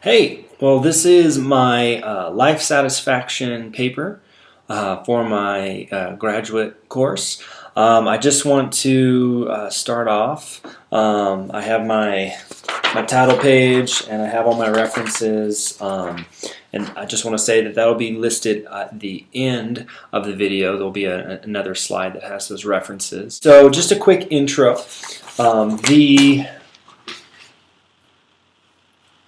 Hey, well, this is my life satisfaction paper for my graduate course. I just want to start off. I have my title page and I have all my references, and I just want to say that that'll be listed at the end of the video. There'll be another slide that has those references. So just a quick intro.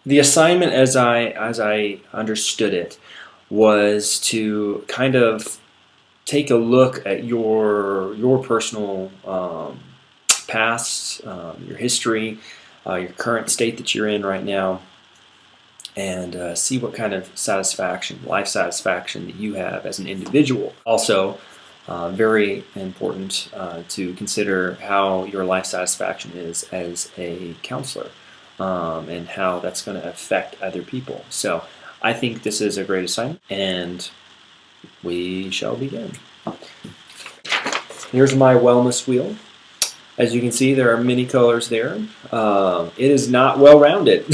The assignment, as I understood it, was to kind of take a look at your personal past, your history, your current state that you're in right now, and see what kind of life satisfaction that you have as an individual. Also, very important to consider how your life satisfaction is as a counselor. And how that's going to affect other people. So I think this is a great assignment, and we shall begin. Here's my wellness wheel. As you can see, there are many colors there. It is not well-rounded.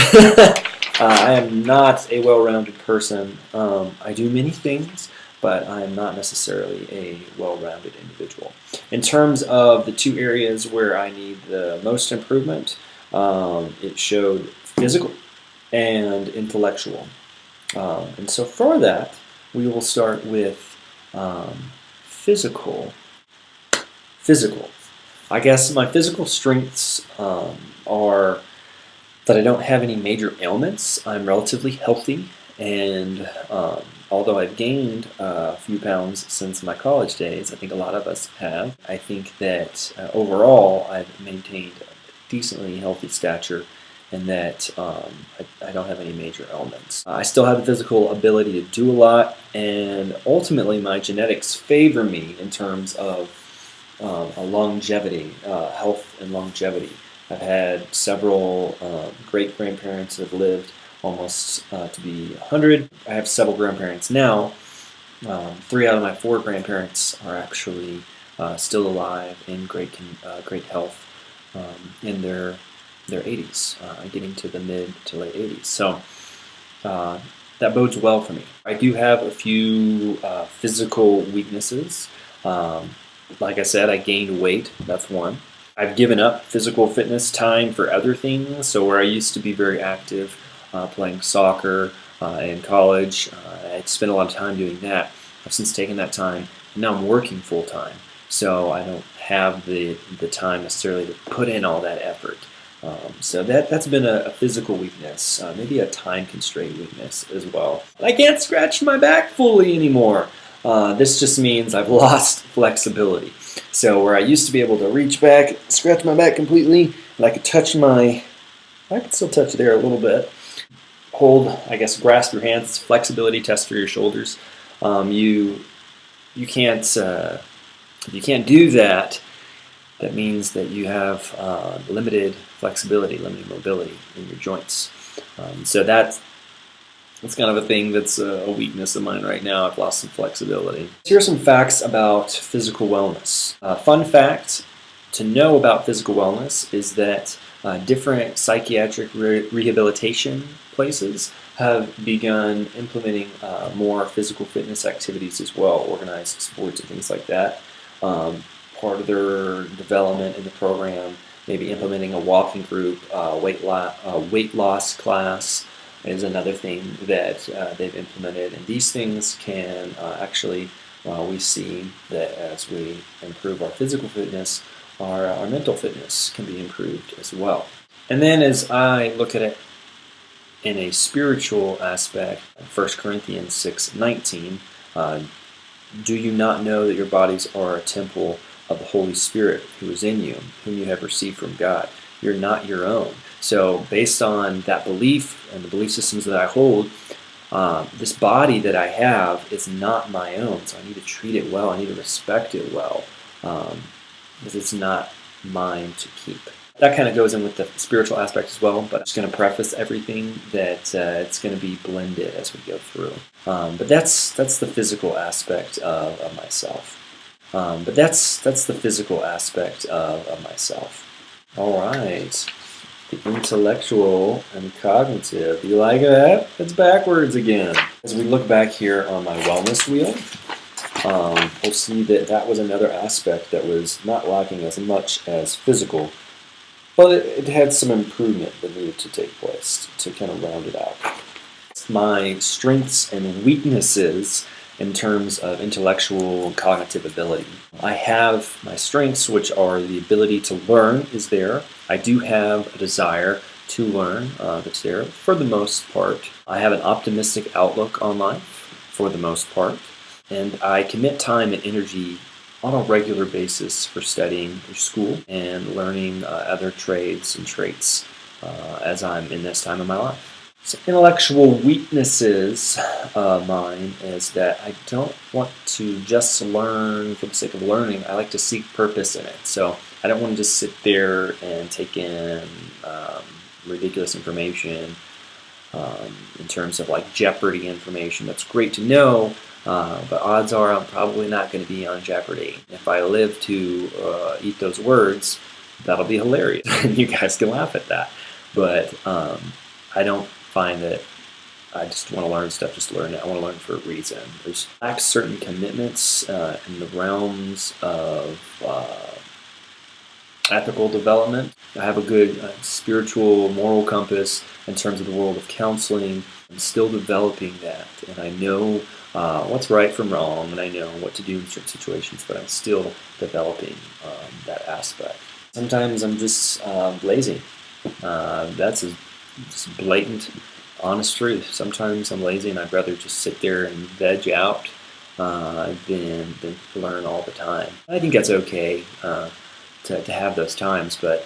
I am not a well-rounded person. I do many things, but I am not necessarily a well-rounded individual. In terms of the two areas where I need the most improvement, it showed physical and intellectual. And so for that, we will start with physical. I guess my physical strengths are that I don't have any major ailments. I'm relatively healthy, and although I've gained a few pounds since my college days, I think a lot of us have, I think that overall I've maintained decently healthy stature, and that I don't have any major ailments. I still have the physical ability to do a lot, and ultimately my genetics favor me in terms of longevity, health and longevity. I've had several great-grandparents that have lived almost to be 100. I have several grandparents now. 3 out of my 4 grandparents are actually still alive in great health. In their 80s, getting to the mid to late 80s. So that bodes well for me. I do have a few physical weaknesses. Like I said, I gained weight. That's one. I've given up physical fitness time for other things. So where I used to be very active playing soccer in college, I spent a lot of time doing that. I've since taken that time, and now I'm working full time. So I don't have the time necessarily to put in all that effort. So that's been a physical weakness, maybe a time constraint weakness as well. I can't scratch my back fully anymore. This just means I've lost flexibility. So where I used to be able to reach back, scratch my back completely, and I could still touch there a little bit. Hold, I guess, grasp your hands, flexibility test for your shoulders. You can't. If you can't do that, that means that you have limited flexibility, limited mobility in your joints. So that's kind of a thing that's a weakness of mine right now. I've lost some flexibility. Here are some facts about physical wellness. Fun fact to know about physical wellness is that different psychiatric rehabilitation places have begun implementing more physical fitness activities as well, organized sports and things like that. Part of their development in the program, maybe implementing a walking group, weight loss class is another thing that they've implemented. And these things can actually, we see that as we improve our physical fitness, our mental fitness can be improved as well. And then as I look at it in a spiritual aspect, 1 Corinthians 6:19, do you not know that your bodies are a temple of the Holy Spirit who is in you, whom you have received from God? You're not your own. So based on that belief and the belief systems that I hold, this body that I have is not my own. So I need to treat it well. I need to respect it well, because it's not mine to keep. That kind of goes in with the spiritual aspect as well, but I'm just going to preface everything that it's going to be blended as we go through. But that's the physical aspect of myself. All right. The intellectual and cognitive. You like that? It's backwards again. As we look back here on my wellness wheel, we'll see that that was another aspect that was not lacking as much as physical, but it had some improvement that needed to take place to kind of round it out. My strengths and weaknesses in terms of intellectual and cognitive ability. I have my strengths, which are the ability to learn is there. I do have a desire to learn that's there for the most part. I have an optimistic outlook on life for the most part. And I commit time and energy on a regular basis for studying for school and learning other trades and traits as I'm in this time of my life. So intellectual weaknesses of mine is that I don't want to just learn for the sake of learning. I like to seek purpose in it. So I don't want to just sit there and take in ridiculous information in terms of like Jeopardy information. That's great to know, but odds are I'm probably not going to be on Jeopardy. If I live to eat those words, that'll be hilarious. You guys can laugh at that. But I don't find that I just want to learn stuff, just learn it. I want to learn for a reason. There's certain commitments in the realms of ethical development. I have a good spiritual, moral compass in terms of the world of counseling. I'm still developing that, and I know what's right from wrong, and I know what to do in certain situations, but I'm still developing that aspect. Sometimes I'm just lazy. That's just blatant, honest truth. Sometimes I'm lazy and I'd rather just sit there and veg out than learn all the time. I think that's okay to have those times, but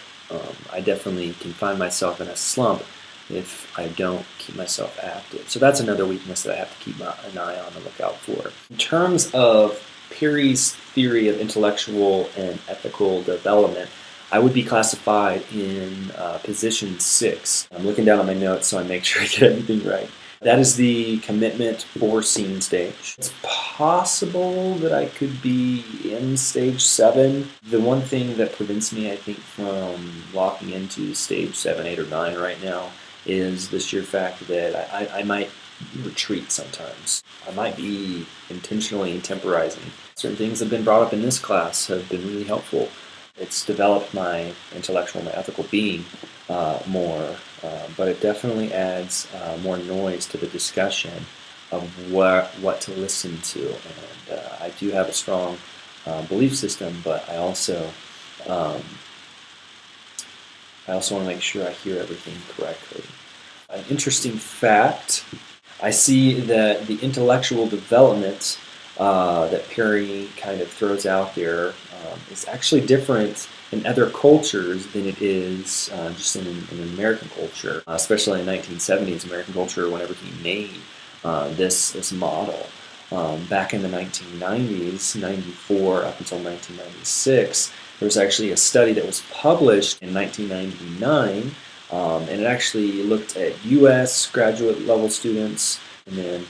I definitely can find myself in a slump if I don't keep myself active. So that's another weakness that I have to keep an eye on and look out for. In terms of Perry's theory of intellectual and ethical development, I would be classified in position 6. I'm looking down on my notes so I make sure I get everything right. That is the commitment foreseen stage. It's possible that I could be in stage 7. The one thing that prevents me, I think, from locking into stage 7, 8, or 9 right now is the sheer fact that I might retreat sometimes. I might be intentionally temporizing. Certain things that have been brought up in this class have been really helpful. It's developed my intellectual, my ethical being more, but it definitely adds more noise to the discussion of what to listen to. And I do have a strong belief system, but I also want to make sure I hear everything correctly. An interesting fact, I see that the intellectual development that Perry kind of throws out there is actually different in other cultures than it is just in American culture, especially in 1970s American culture whenever he made this model. Back in the 1990s, 94 up until 1996, there was actually a study that was published in 1999, and it actually looked at U.S. graduate level students and then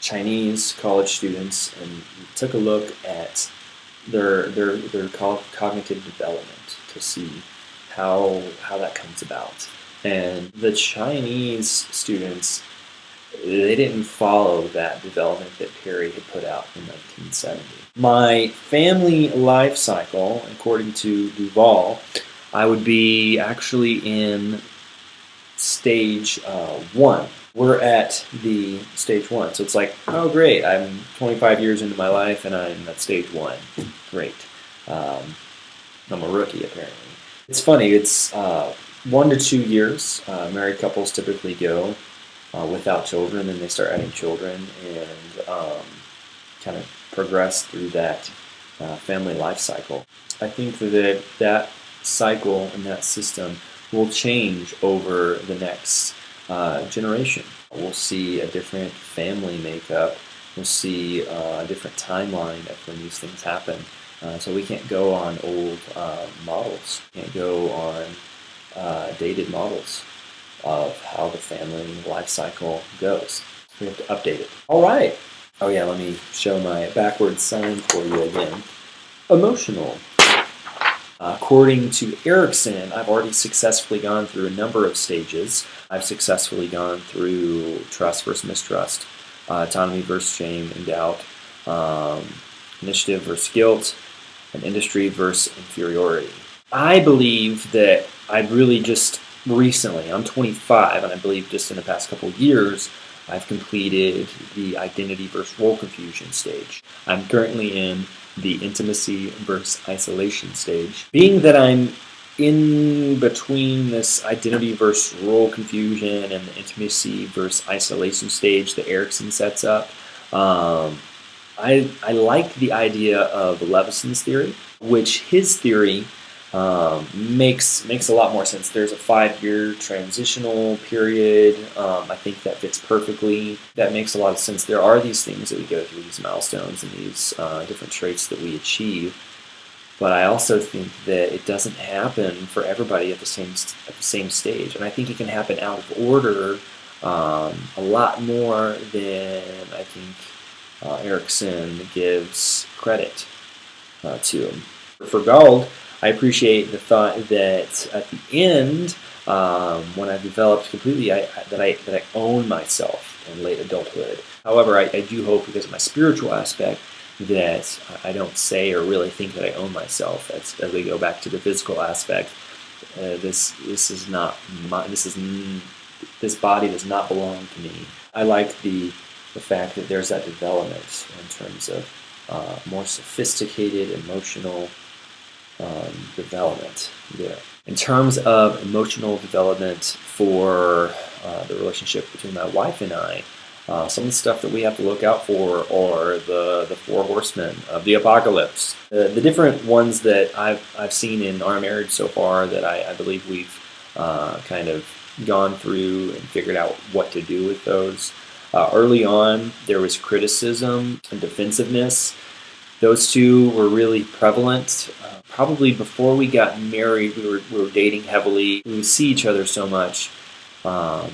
Chinese college students, and took a look at their cognitive development to see how that comes about. And the Chinese students, they didn't follow that development that Perry had put out in 1970. My family life cycle, according to Duval, I would be actually in stage 1. We're at the stage 1. So it's like, oh great, I'm 25 years into my life and I'm at stage 1. Great. I'm a rookie apparently. It's funny, it's 1 to 2 years. Married couples typically go without children, and they start adding children and kind of progress through that family life cycle. I think that cycle and that system will change over the next generation. We'll see a different family makeup. We'll see a different timeline of when these things happen. So we can't go on old models. We can't go on dated models of how the family life cycle goes. We have to update it. All right. Oh yeah, let me show my backwards sign for you again. Emotional. According to Erickson, I've already successfully gone through a number of stages. I've successfully gone through trust versus mistrust, autonomy versus shame and doubt, initiative versus guilt, and industry versus inferiority. I believe that I've really just recently, I'm 25, and I believe just in the past couple of years, I've completed the identity versus role confusion stage. I'm currently in the intimacy versus isolation stage. Being that I'm in between this identity versus role confusion and the intimacy versus isolation stage that Erickson sets up, I like the idea of Levison's theory, which his theory makes a lot more sense. There's a 5-year transitional period. I think that fits perfectly. That makes a lot of sense. There are these things that we go through, these milestones and these different traits that we achieve. But I also think that it doesn't happen for everybody at the same stage, and I think it can happen out of order a lot more than I think Erickson gives credit to him. For Gold, I appreciate the thought that at the end, when I've developed completely, that I own myself in late adulthood. However, I do hope, because of my spiritual aspect, that I don't say or really think that I own myself. As we go back to the physical aspect, this body does not belong to me. I like the fact that there's that development in terms of more sophisticated emotional development there. In terms of emotional development for the relationship between my wife and I, some of the stuff that we have to look out for are the 4 horsemen of the apocalypse. The different ones that I've seen in our marriage so far that I believe we've kind of gone through and figured out what to do with those. Early on, there was criticism and defensiveness. Those two were really prevalent. Probably before we got married, we were dating heavily. We would see each other so much. I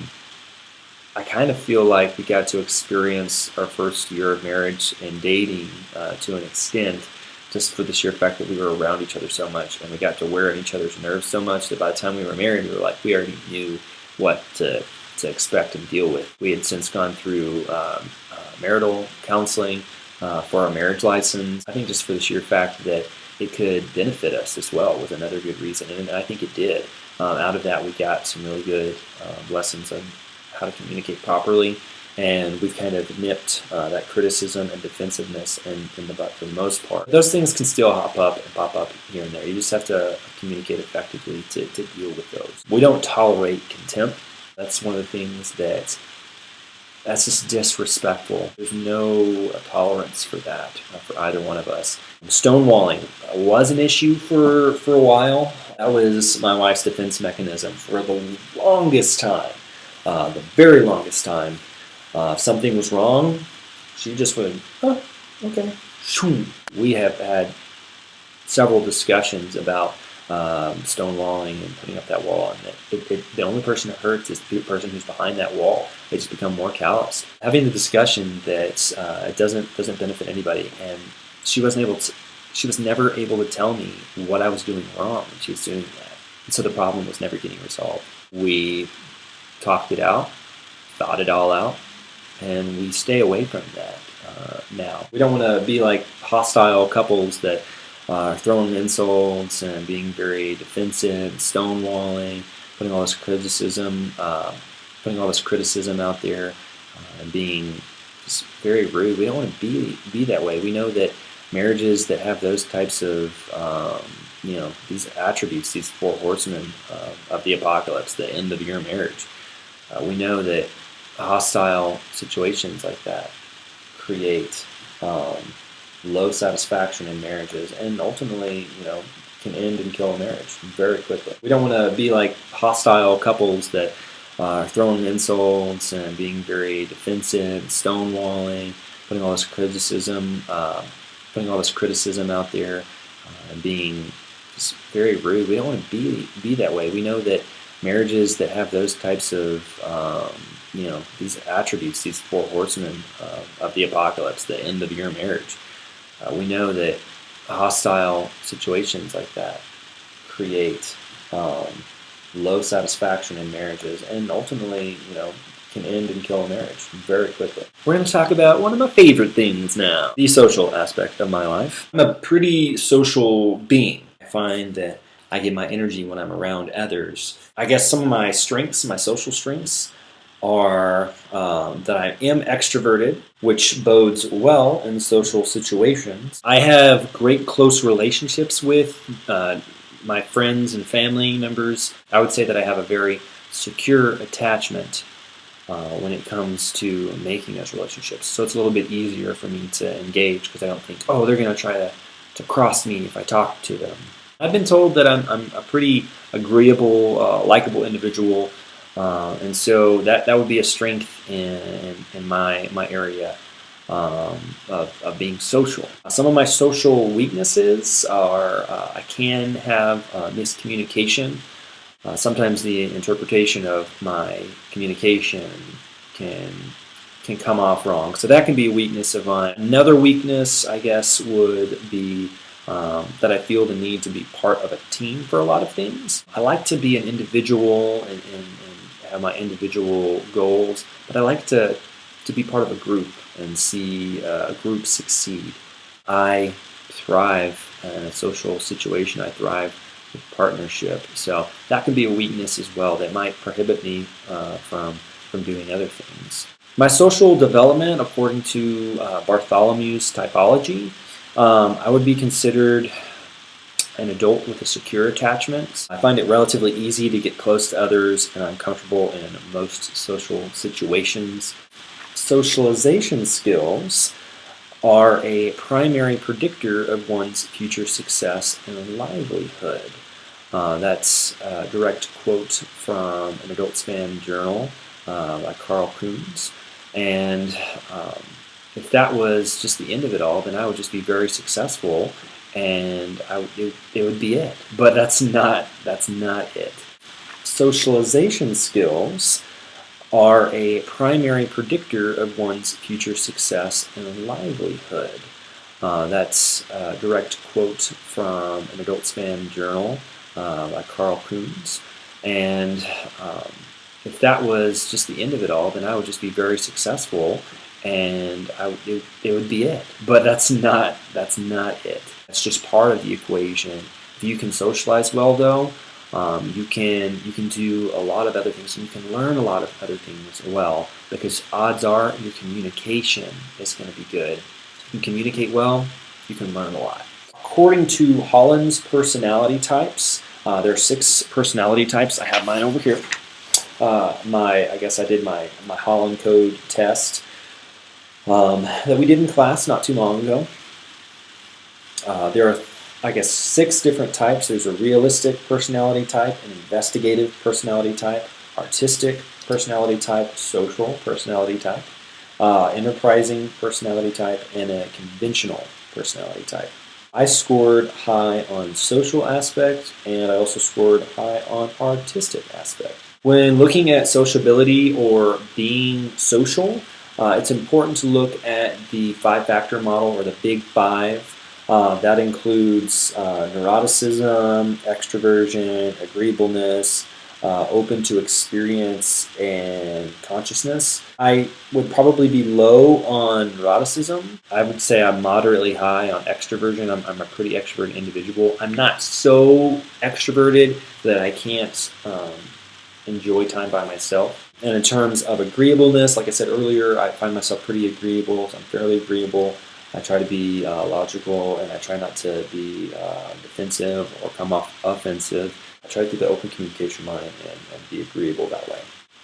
kind of feel like we got to experience our first year of marriage and dating to an extent, just for the sheer fact that we were around each other so much, and we got to wear on each other's nerves so much that by the time we were married, we were like, we already knew what to expect and deal with. We had since gone through marital counseling for our marriage license. I think just for the sheer fact that it could benefit us as well was another good reason, and I think it did. Out of that, we got some really good lessons on how to communicate properly, and we've kind of nipped that criticism and defensiveness in the butt for the most part. Those things can still hop up and pop up here and there. You just have to communicate effectively to deal with those. We don't tolerate contempt. That's one of the things that's just disrespectful. There's no tolerance for that for either one of us. Stonewalling was an issue for a while. That was my wife's defense mechanism for the longest time. The very longest time. If something was wrong, she just went, oh, okay. We have had several discussions about stonewalling and putting up that wall, and the only person that hurts is the person who's behind that wall. They just become more calloused. Having the discussion that it doesn't benefit anybody, and she was never able to tell me what I was doing wrong when she was doing that, and so the problem was never getting resolved. We talked it out, thought it all out, and we stay away from that now. We don't want to be like hostile couples that are throwing insults and being very defensive, stonewalling, putting all this criticism out there, and being just very rude. We don't want to be that way. We know that marriages that have those types of these attributes, these 4 horsemen of the apocalypse, the end of your marriage. We know that hostile situations like that create low satisfaction in marriages, and ultimately, can end and kill a marriage very quickly. We don't want to be like hostile couples that are throwing insults and being very defensive, stonewalling, putting all this criticism out there, and being just very rude. We don't want to be that way. We know that marriages that have those types of these attributes, these 4 horsemen of the apocalypse, the end of your marriage. We know that hostile situations like that create low satisfaction in marriages, and ultimately, can end and kill a marriage very quickly. We're going to talk about one of my favorite things now, the social aspect of my life. I'm a pretty social being. I find that I get my energy when I'm around others. I guess some of my strengths, my social strengths, are that I am extroverted, which bodes well in social situations. I have great close relationships with my friends and family members. I would say that I have a very secure attachment when it comes to making those relationships. So it's a little bit easier for me to engage because I don't think, oh, they're going to try to cross me if I talk to them. I've been told that I'm a pretty agreeable, likable individual, and so that would be a strength in my area of being social. Some of my social weaknesses are I can have miscommunication. Sometimes the interpretation of my communication can come off wrong, so that can be a weakness of mine. Another weakness, I guess, would be that I feel the need to be part of a team for a lot of things. I like to be an individual and have my individual goals, but I like to be part of a group and see a group succeed. I thrive in a social situation. I thrive with partnership. So that can be a weakness as well that might prohibit me from doing other things. My social development, according to Bartholomew's typology, I would be considered an adult with a secure attachment. I find it relatively easy to get close to others, and I'm comfortable in most social situations. Socialization skills are a primary predictor of one's future success and livelihood. That's a direct quote from an Adulthood journal by Carl Coons. And if that was just the end of it all, then I would just be very successful, and it would be it. But that's not it. Socialization skills are a primary predictor of one's future success and livelihood. That's a direct quote from an Adulthood journal by Carl Coons. And if that was just the end of it all, then I would just be very successful, and it would be it. But that's not it. That's just part of the equation. If you can socialize well, though, you can do a lot of other things, and you can learn a lot of other things well, because odds are your communication is going to be good. If you can communicate well, you can learn a lot. According to Holland's personality types, there are 6 personality types. I have mine over here. I guess I did my Holland code test that we did in class not too long ago. There are, I guess, 6 different types. There's a realistic personality type, an investigative personality type, artistic personality type, social personality type, enterprising personality type, and a conventional personality type. I scored high on social aspect, and I also scored high on artistic aspect. When looking at sociability or being social, it's important to look at the 5-factor model, or the Big 5. That includes neuroticism, extroversion, agreeableness, open to experience, and consciousness. I would probably be low on neuroticism. I would say I'm moderately high on extroversion. I'm a pretty extroverted individual. I'm not so extroverted that I can't enjoy time by myself. And in terms of agreeableness, like I said earlier, I find myself pretty agreeable. So I'm fairly agreeable. I try to be logical, and I try not to be defensive or come off offensive. I try to keep the open communication line and be agreeable that way.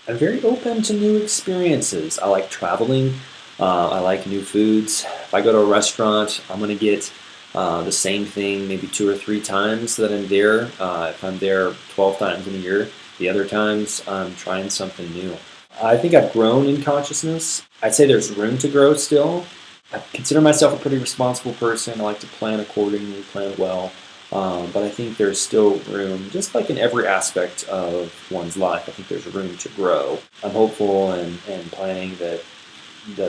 I'm very open to new experiences. I like traveling. I like new foods. If I go to a restaurant, I'm going to get the same thing maybe 2 or 3 times that I'm there. If I'm there 12 times in a year, the other times I'm trying something new. I think I've grown in consciousness. I'd say there's room to grow still. I consider myself a pretty responsible person. I like to plan accordingly, plan well. But I think there's still room, just like in every aspect of one's life, I think there's room to grow. I'm hopeful and planning that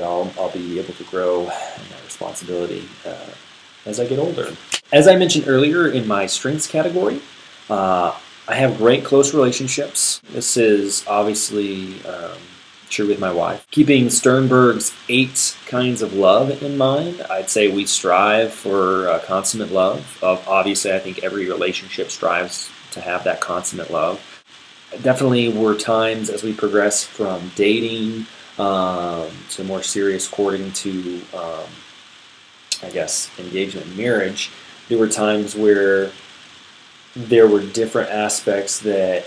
I'll be able to grow in my responsibility as I get older. As I mentioned earlier in my strengths category, I have great close relationships. This is obviously true with my wife. Keeping Sternberg's 8 kinds of love in mind, I'd say we strive for consummate love. Obviously, I think every relationship strives to have that consummate love. Definitely were times as we progress from dating to more serious courting to, I guess, engagement and marriage. There were times where there were different aspects that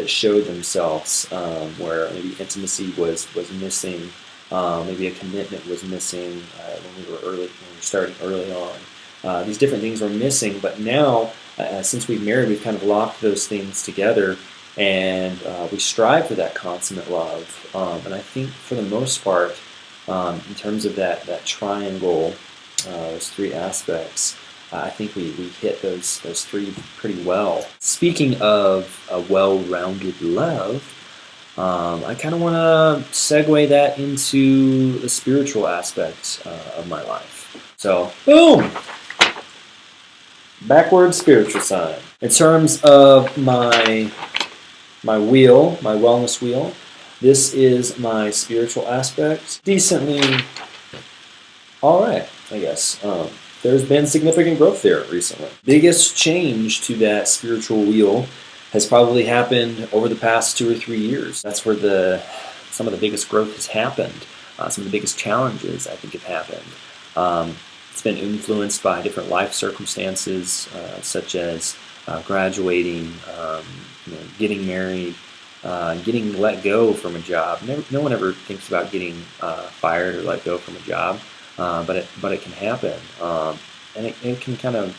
showed themselves, where maybe intimacy was missing, maybe a commitment was missing when we were starting early on. These different things were missing, but now, since we've married, we've kind of locked those things together, and we strive for that consummate love. And I think for the most part, in terms of that triangle, those 3 aspects, I think we hit those 3 pretty well. Speaking of a well-rounded love, I kind of want to segue that into the spiritual aspect of my life. So, boom! Backward spiritual sign. In terms of my wheel, my wellness wheel, this is my spiritual aspect. Decently alright, I guess. There's been significant growth there recently. Biggest change to that spiritual wheel has probably happened over the past 2 or 3 years. That's where some of the biggest growth has happened. Some of the biggest challenges, I think, have happened. It's been influenced by different life circumstances, such as graduating, getting married, getting let go from a job. No one ever thinks about getting fired or let go from a job. But it can happen, and it can kind of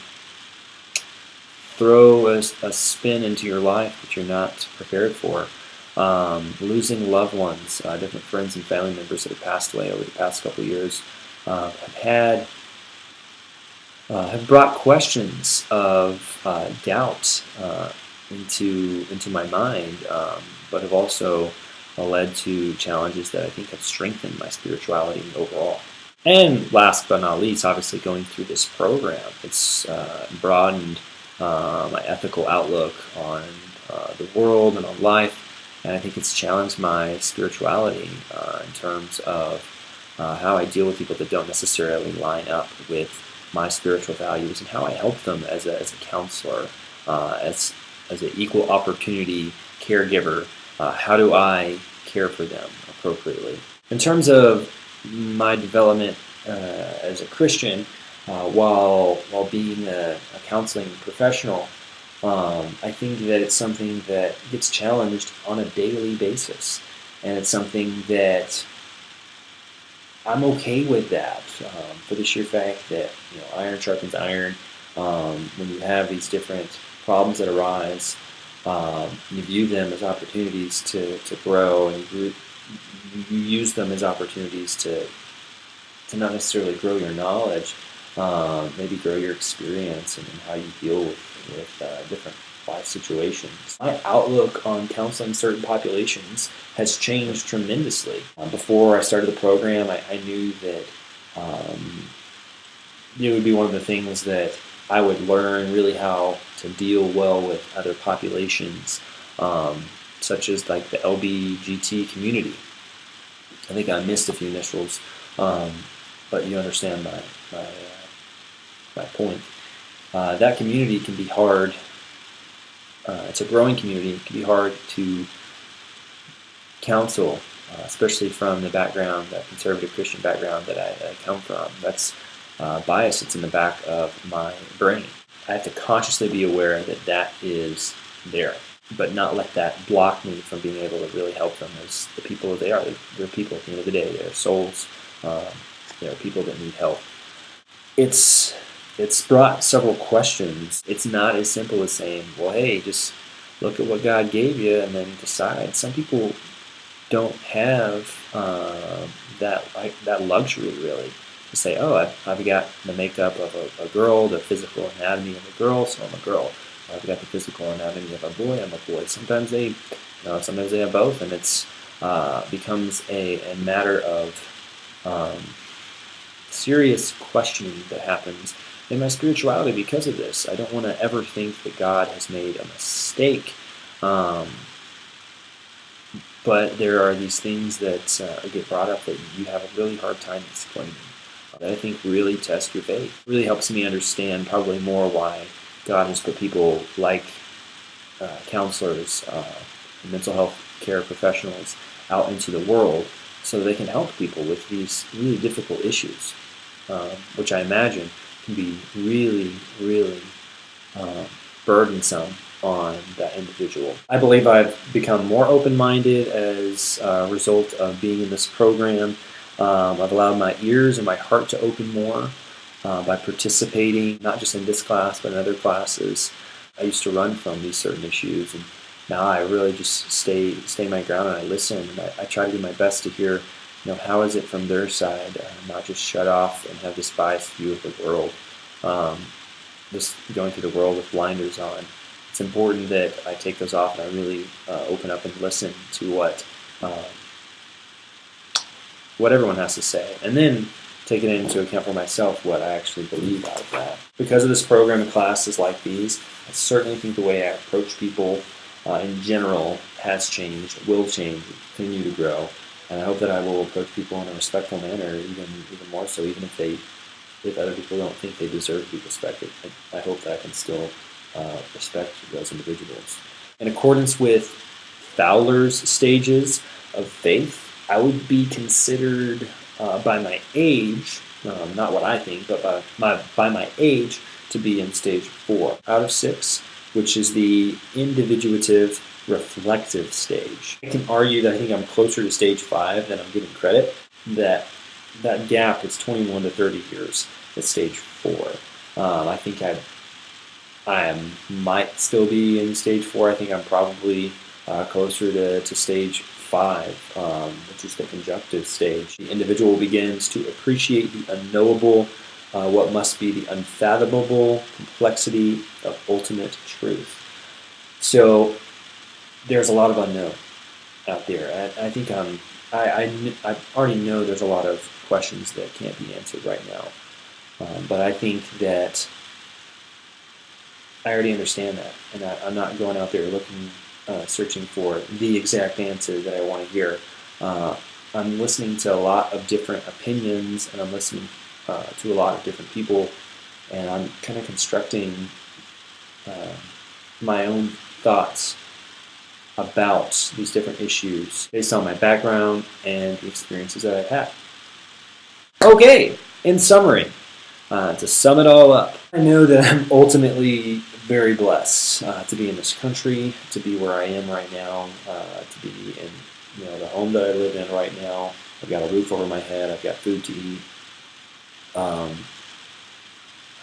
throw a spin into your life that you're not prepared for. Losing loved ones, different friends and family members that have passed away over the past couple of years, have brought questions of doubt into my mind, but have also led to challenges that I think have strengthened my spirituality overall. And last but not least, obviously going through this program, it's broadened my ethical outlook on the world and on life, and I think it's challenged my spirituality in terms of how I deal with people that don't necessarily line up with my spiritual values, and how I help them as a counselor, as an equal opportunity caregiver. How do I care for them appropriately? In terms of my development as a Christian, while being a counseling professional, I think that it's something that gets challenged on a daily basis, and it's something that I'm okay with that, for the sheer fact that iron sharpens iron. When you have these different problems that arise, you view them as opportunities to grow, and you use them as opportunities to not necessarily grow your knowledge, maybe grow your experience and how you deal with different life situations. My outlook on counseling certain populations has changed tremendously. Before I started the program, I knew that it would be one of the things that I would learn really how to deal well with other populations, such as like the LBGT community. I think I missed a few initials, but you understand my point. That community can be hard. It's a growing community. It can be hard to counsel, especially from the background, that conservative Christian background that I come from. That's bias that's in the back of my brain. I have to consciously be aware that is there, but not let that block me from being able to really help them as the people that they are. They're people at the end of the day. They're souls. They're people that need help. It's brought several questions. It's not as simple as saying, well, hey, just look at what God gave you and then decide. Some people don't have that luxury, really, to say, oh, I've got the makeup of a girl, the physical anatomy of a girl, so I'm a girl. I've got the physical anatomy of a boy, I'm a boy. Sometimes they have both, and it's becomes a matter of serious questioning that happens in my spirituality because of this. I don't want to ever think that God has made a mistake. But there are these things that get brought up that you have a really hard time explaining, that I think really test your faith. It really helps me understand probably more why God has put people like counselors, mental health care professionals out into the world so they can help people with these really difficult issues, which I imagine can be really, really burdensome on that individual. I believe I've become more open-minded as a result of being in this program. I've allowed my ears and my heart to open more by participating, not just in this class, but in other classes. I used to run from these certain issues, and now I really just stay my ground and I listen, and I try to do my best to hear, how is it from their side, not just shut off and have this biased view of the world, just going through the world with blinders on. It's important that I take those off and I really open up and listen to what everyone has to say, and then take it into account for myself what I actually believe out of that. Because of this program and classes like these, I certainly think the way I approach people in general has changed, will change, continue to grow, and I hope that I will approach people in a respectful manner, even more so, even if other people don't think they deserve to be respected. I hope that I can still respect those individuals. In accordance with Fowler's stages of faith, I would be considered by my age, not what I think, but by my age, to be in stage 4 out of 6, which is the individuative reflective stage. I can argue that I think I'm closer to stage 5 than I'm giving credit. That gap is 21 to 30 years at stage 4. I think I might still be in stage 4. I think I'm probably closer to stage 5, which is the conjunctive stage. The individual begins to appreciate the unknowable, what must be the unfathomable complexity of ultimate truth. So there's a lot of unknown out there. I think I already know there's a lot of questions that can't be answered right now. But I think that I already understand that, and I'm not going out there looking, searching for the exact answer that I want to hear. I'm listening to a lot of different opinions, and I'm listening to a lot of different people, and I'm kind of constructing my own thoughts about these different issues based on my background and the experiences that I've had. Okay, in summary, to sum it all up, I know that I'm ultimately very blessed to be in this country, to be where I am right now, to be in the home that I live in right now. I've got a roof over my head. I've got food to eat.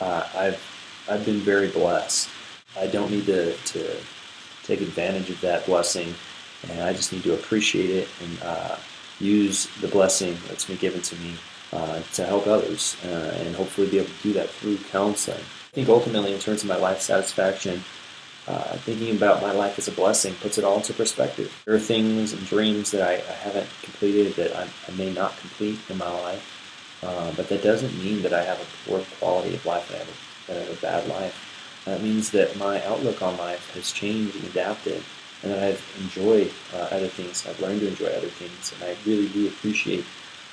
I've been very blessed. I don't need to take advantage of that blessing, and I just need to appreciate it and use the blessing that's been given to me to help others, and hopefully be able to do that through counseling. I think ultimately, in terms of my life satisfaction, thinking about my life as a blessing puts it all into perspective. There are things and dreams that I haven't completed, that I may not complete in my life, but that doesn't mean that I have a poor quality of life, that I have a bad life. That means that my outlook on life has changed and adapted, and that I've enjoyed other things. I've learned to enjoy other things, and I really do appreciate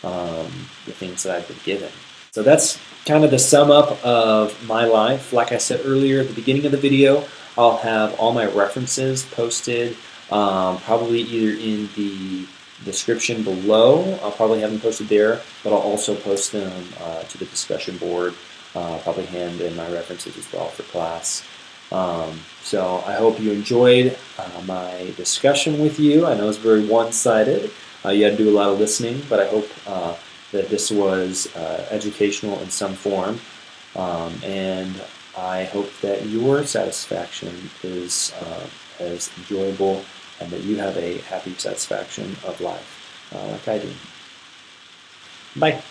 the things that I've been given. So that's kind of the sum up of my life. Like I said earlier at the beginning of the video, I'll have all my references posted, probably either in the description below. I'll probably have them posted there, but I'll also post them to the discussion board. Probably hand in my references as well for class. So I hope you enjoyed my discussion with you. I know it's very one-sided. You had to do a lot of listening, but I hope that this was educational in some form. And I hope that your satisfaction is as enjoyable, and that you have a happy satisfaction of life like I do. Bye.